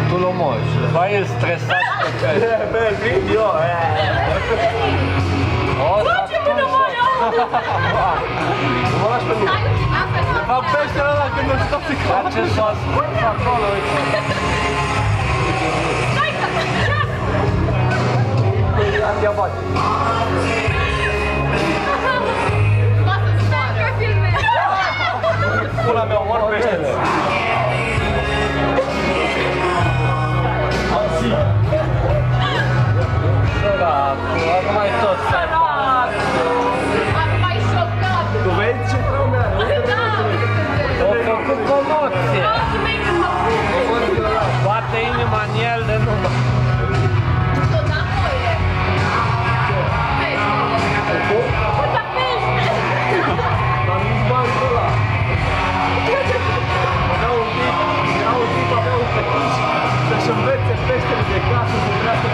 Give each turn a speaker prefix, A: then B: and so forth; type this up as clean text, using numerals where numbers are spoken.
A: Tu l omoși. Vai, el stresat pe care...
B: Bă, vin eu,
C: Ce nu mă
B: nu mă lași pe mine.
A: Ca peștele ăla când nu știu să ca ce s-a ascuns acolo, uite.
B: Ia bate. Pula mea, omor peștele.
A: Săracu, acum e tot sărac.
B: Tu vezi ce traume are?
A: O făcut comoție. Bate inima în el de numai.
B: Dar nu-ți bani pe ăla. Avea un tip, avea un fetiș să-și învețe peștele de casă să crească